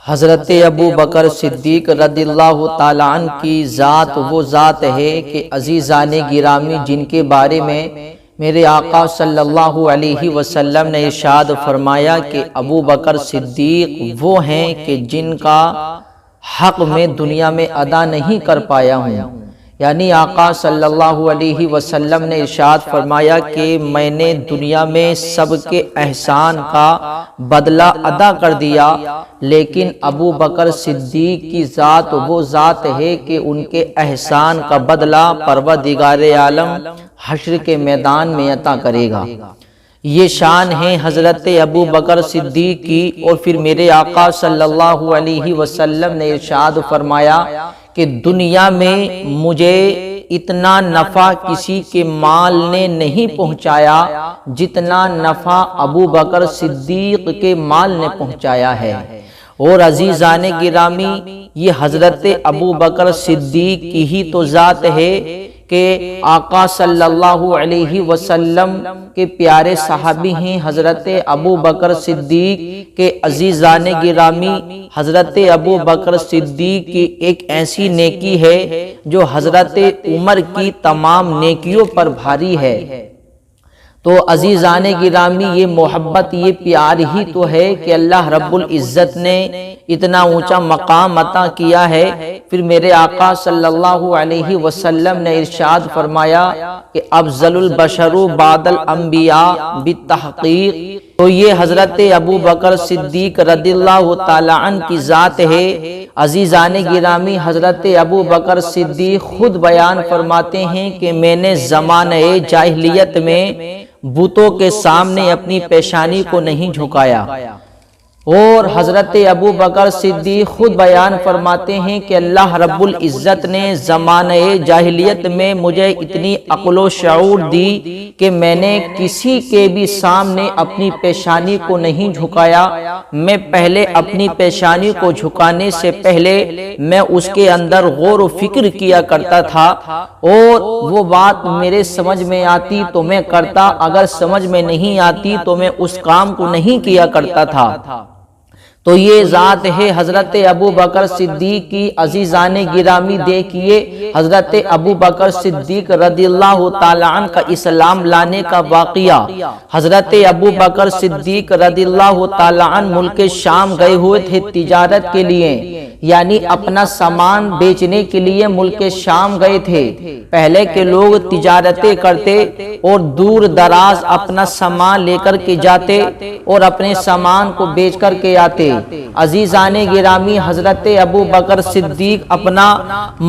حضرت ابو بکر صدیق رضی اللہ تعالیٰ عنہ کی ذات وہ ذات ہے کہ عزیزان گرامی جن کے بارے میں میرے آقا صلی اللہ علیہ وسلم نے ارشاد فرمایا کہ ابو بکر صدیق وہ ہیں کہ جن کا حق میں دنیا میں ادا نہیں کر پایا ہوں، یعنی آقا صلی اللہ علیہ وسلم نے ارشاد فرمایا کہ میں نے دنیا میں سب کے احسان کا بدلہ ادا کر دیا، لیکن ابو بکر صدیق کی ذات وہ ذات ہے کہ ان کے احسان کا بدلہ پروردگار عالم حشر کے میدان میں عطا کرے گا۔ یہ شان ہے حضرت ابو بکر صدیق کی۔ اور پھر میرے آقا صلی اللہ علیہ وسلم نے ارشاد فرمایا کہ دنیا میں مجھے اتنا نفع کسی کے مال نے نہیں پہنچایا جتنا نفع ابو بکر صدیق کے مال نے پہنچایا ہے۔ اور عزیزان گرامی یہ حضرت ابو بکر صدیق کی ہی تو ذات ہے کہ آقا صلی اللہ علیہ وسلم کے پیارے صحابی ہیں حضرت ابو بکر صدیق کے۔ عزیزان گرامی حضرت ابو بکر صدیق کی ایک ایسی نیکی ہے جو حضرت عمر کی تمام نیکیوں پر بھاری ہے۔ تو عزیزان گرامی یہ محبت یہ پیار ہی تو ہے کہ اللہ رب العزت نے اتنا اونچا مقام عطا کیا ہے۔ پھر میرے آقا صلی اللہ علیہ وسلم نے ارشاد فرمایا کہ افضل البشر بعد الانبیاء بالتحقیق۔ تو یہ حضرت ابو بکر صدیق رضی اللہ تعالیٰ عنہ کی ذات ہے۔ عزیزان گرامی حضرت ابو بکر صدیق خود بیان فرماتے ہیں کہ میں نے زمانہ جاہلیت میں بتوں کے سامنے اپنی پیشانی کو نہیں جھکایا۔ اور حضرت ابو بکر صدیق خود بیان فرماتے ہیں کہ اللہ رب العزت نے زمانہ جاہلیت میں مجھے اتنی عقل و شعور دی کہ میں نے کسی کے بھی سامنے اپنی پیشانی کو نہیں جھکایا۔ میں پہلے اپنی پیشانی کو جھکانے سے پہلے میں اس کے اندر غور و فکر کیا کرتا تھا، اور وہ بات میرے سمجھ میں آتی تو میں کرتا، اگر سمجھ میں نہیں آتی تو میں اس کام کو نہیں کیا کرتا تھا۔ تو یہ ذات ہے حضرت ابو بکر صدیق کی۔ عزیزان گرامی دیکھیے حضرت ابو بکر صدیق رضی اللہ تعالیٰ عنہ کا اسلام لانے کا واقعہ۔ حضرت ابو بکر صدیق رضی اللہ تعالیٰ عنہ ملک شام گئے ہوئے تھے تجارت کے لیے، یعنی اپنا سامان بیچنے کے لیے ملک شام گئے تھے۔ پہلے کے لوگ تجارتیں کرتے اور دور دراز اپنا سامان لے کر کے جاتے اور اپنے سامان کو بیچ کر کے آتے۔ عزیزان گرامی حضرت ابو بکر صدیق اپنا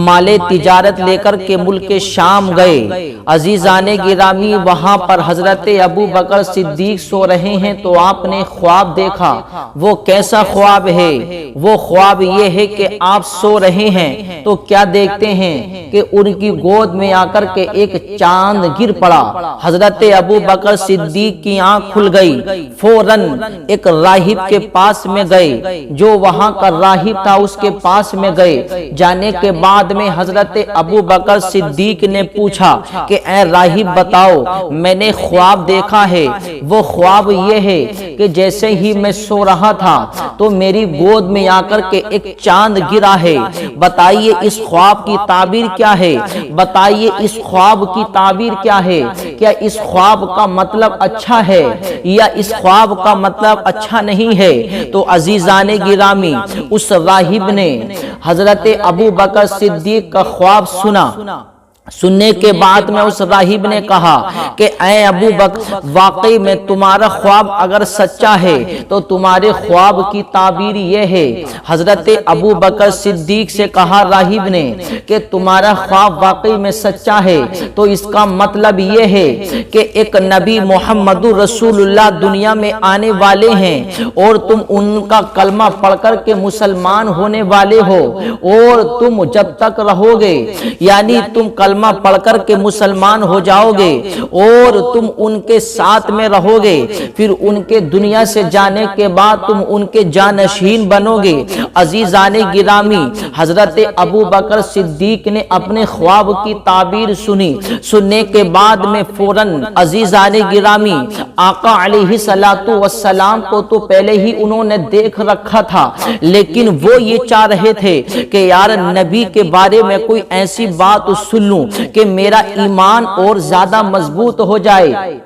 مال تجارت لے کر کے ملک شام گئے۔ عزیزان گرامی وہاں پر حضرت ابو بکر صدیق سو رہے ہیں تو آپ نے خواب دیکھا۔ وہ کیسا خواب ہے؟ وہ خواب یہ ہے کہ آپ سو رہے ہیں تو کیا دیکھتے ہیں کہ ان کی گود میں آ کر کے ایک چاند گر پڑا۔ حضرت ابو بکر صدیق کی آنکھ کھل گئی، فوراً ایک راہب کے پاس میں گئے، جو وہاں کا راہب تھا اس کے پاس میں گئے۔ جانے کے بعد میں حضرت ابو بکر صدیق نے پوچھا کہ اے راہب بتاؤ، میں نے خواب دیکھا ہے۔ وہ خواب یہ ہے کہ جیسے ہی میں سو رہا تھا تو میری گود میں آ کر کے ایک چاند گرا ہے۔ بتائیے اس خواب کی تعبیر کیا ہے؟ بتائیے اس خواب کی تعبیر کیا ہے؟ کیا اس خواب کا مطلب اچھا ہے یا اس خواب کا مطلب اچھا نہیں ہے؟ تو عزیزان گرامی اس راہب نے حضرت ابو بکر صدیق کا خواب سنا۔ سننے کے بعد میں اس راہب نے کہا کہ اے ابو بکر، واقعی میں تمہارا خواب اگر سچا ہے تو تمہارے خواب کی تعبیر یہ ہے۔ حضرت ابو بکر صدیق سے کہا راہب نے کہ تمہارا خواب واقعی میں سچا ہے تو اس کا مطلب یہ ہے کہ ایک نبی محمد رسول اللہ دنیا میں آنے والے ہیں اور تم ان کا کلمہ پڑھ کر کے مسلمان ہونے والے ہو، اور تم جب تک رہو گے، یعنی تم کلمہ کلمہ پڑھ کر کے مسلمان ہو جاؤ گے اور تم ان کے ساتھ میں رہو گے، پھر ان کے دنیا سے جانے کے بعد تم ان کے جانشین بنو گے۔ عزیزان گرامی، حضرت ابو بکر صدیق نے اپنے خواب کی تعبیر سنی، سننے کے بعد میں فوراً عزیزان گرامی آقا علیہ السلام کو تو پہلے ہی انہوں نے دیکھ رکھا تھا، لیکن وہ یہ چاہ رہے تھے کہ یار نبی کے بارے میں کوئی ایسی بات سن لوں کہ میرا ایمان اور زیادہ مضبوط ہو جائے،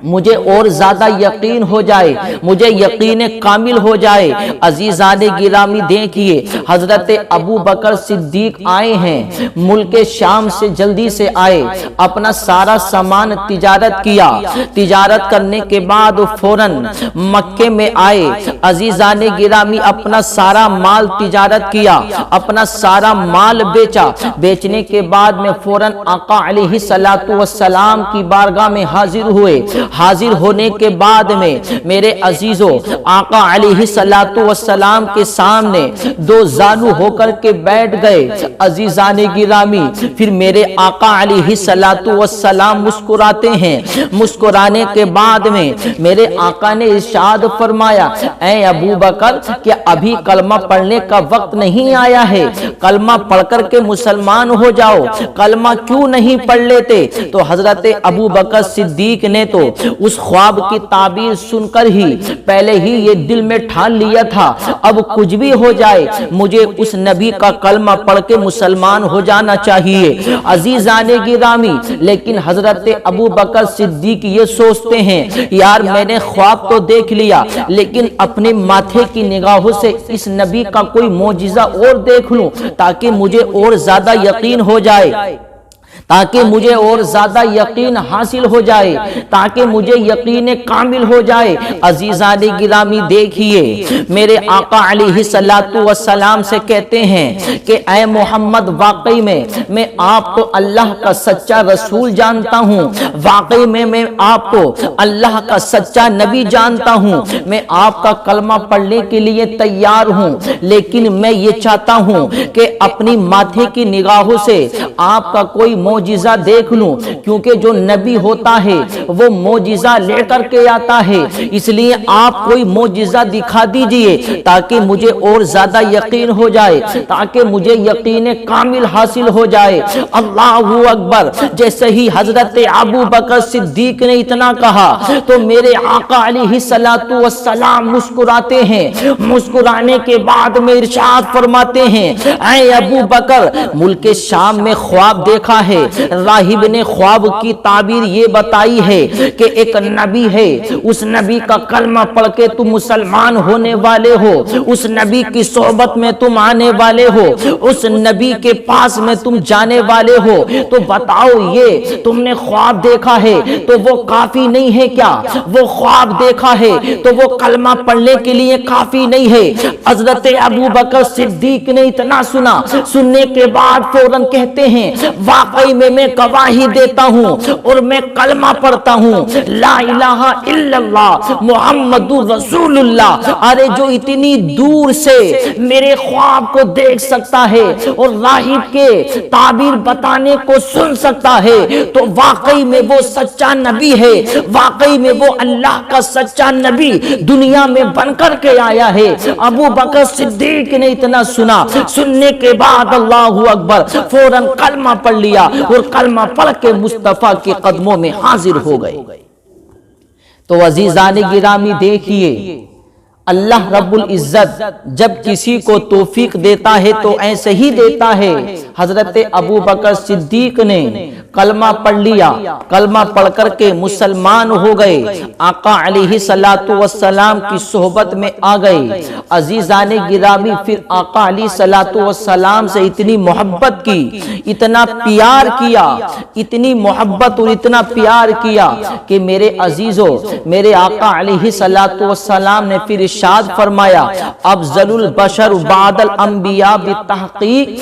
مجھے اور زیادہ یقین ہو جائے، مجھے یقین کامل ہو جائے۔ عزیزان گرامی دیکھیے، حضرت ابو بکر صدیق آئے ہیں، ملک شام سے جلدی سے آئے، اپنا سارا سامان تجارت کیا، تجارت کرنے کے بعد فوراً مکے میں آئے۔ عزیزان گرامی اپنا سارا مال تجارت کیا، اپنا سارا مال بیچا، بیچنے کے بعد میں فوراً آقا علیہ السلام کی بارگاہ میں حاضر ہوئے۔ حاضر ہونے کے بعد میں میرے عزیزوں آقا علیہ السلام کے سامنے دو زانو ہو کر کے بیٹھ گئے۔ عزیزان گرامی پھر میرے آقا علیہ السلام مسکراتے ہیں، مسکرانے کے بعد میں میرے آقا نے ارشاد فرمایا، اے ابو بکر کیا ابھی کلمہ پڑھنے کا وقت نہیں آیا ہے؟ کلمہ پڑھ کر کے مسلمان ہو جاؤ، کلمہ کیوں نہیں پڑھ لیتے؟ تو حضرت ابو بکر صدیق نے تو اس خواب کی تعبیر سن کر ہی پہلے ہی یہ دل میں ٹھان لیا تھا، اب کچھ بھی ہو جائے مجھے اس نبی کا کلمہ پڑھ کے مسلمان ہو جانا چاہیے۔ عزیزان گرامی لیکن حضرت ابو بکر صدیق یہ سوچتے ہیں، یار میں نے خواب تو دیکھ لیا لیکن اپنے ماتھے کی نگاہوں سے اس نبی کا کوئی معجزہ اور دیکھ لوں تاکہ مجھے اور زیادہ یقین ہو جائے، تاکہ مجھے اور زیادہ یقین حاصل ہو جائے، تاکہ مجھے یقین کامل ہو جائے۔ عزیزان گرامی دیکھیے، میرے آقا علیہ السلام سے کہتے ہیں کہ اے محمد واقعی میں آپ کو اللہ کا سچا رسول جانتا ہوں، واقعی میں آپ کو اللہ کا سچا نبی جانتا ہوں، میں آپ کا کلمہ پڑھنے کے لیے تیار ہوں، لیکن میں یہ چاہتا ہوں کہ اپنی ماتھے کی نگاہوں سے آپ کا کوئی معجزہ دیکھ لوں، کیونکہ جو نبی ہوتا ہے وہ معجزہ لے کر کے آتا ہے، اس لیے آپ کوئی معجزہ دکھا دیجئے تاکہ مجھے اور زیادہ یقین ہو جائے، تاکہ مجھے یقین کامل حاصل ہو جائے۔ اللہ اکبر! جیسے ہی حضرت ابو بکر صدیق نے اتنا کہا تو میرے آقا علیہ السلام مسکراتے ہیں، مسکرانے کے بعد میں ارشاد فرماتے ہیں، اے ابو بکر ملک شام میں خواب دیکھا ہے، راہب نے خواب کی تعبیر یہ بتائی ہے کہ ایک نبی ہے، اس نبی کا کلمہ پڑھ کے تم مسلمان ہونے والے ہو، اس نبی کی صحبت میں تم آنے والے ہو، اس نبی کے پاس میں تم جانے والے ہو، تو بتاؤ یہ تم نے خواب دیکھا ہے تو وہ کافی نہیں ہے کیا؟ وہ خواب دیکھا ہے تو وہ کلمہ پڑھنے کے لیے کافی نہیں ہے؟ حضرت ابو بکر صدیق نے اتنا سنا، سننے کے بعد فوراً کہتے ہیں، واقعی میں گواہی دیتا ہوں اور میں کلمہ پڑھتا ہوں، لا الہ الا اللہ محمد رسول اللہ۔ ارے جو اتنی دور سے میرے خواب کو دیکھ سکتا ہے اور راہب کے تعبیر بتانے کو سن سکتا ہے تو واقعی میں وہ سچا نبی ہے، واقعی میں وہ اللہ کا سچا نبی دنیا میں بن کر کے آیا ہے۔ ابو بکر صدیق نے اتنا سنا، سننے کے بعد اللہ اکبر فوراً کلمہ پڑھ لیا اور کلمہ پڑھ کے مصطفیٰ کے قدموں میں حاضر ہو گئے۔ تو عزیزان گرامی دیکھیے، اللہ رب العزت جب کسی کو توفیق دیتا ہے تو ایسے ہی دیتا ہے۔ حضرت ابو بکر صدیق نے کلمہ پڑھ لیا، کلمہ پڑھ کر کے مسلمان ہو گئے، آقا علیہ السلام کی صحبت میں آ گئے۔ عزیزان گرامی پھر آقا علیہ السلام سے اتنی محبت کی، اتنا پیار کیا، اتنی محبت اور اتنا پیار کیا کہ میرے عزیزوں میرے آقا علیہ السلام نے پھر ارشاد فرمایا، افضل البشر بعد الانبیاء بالتحقیق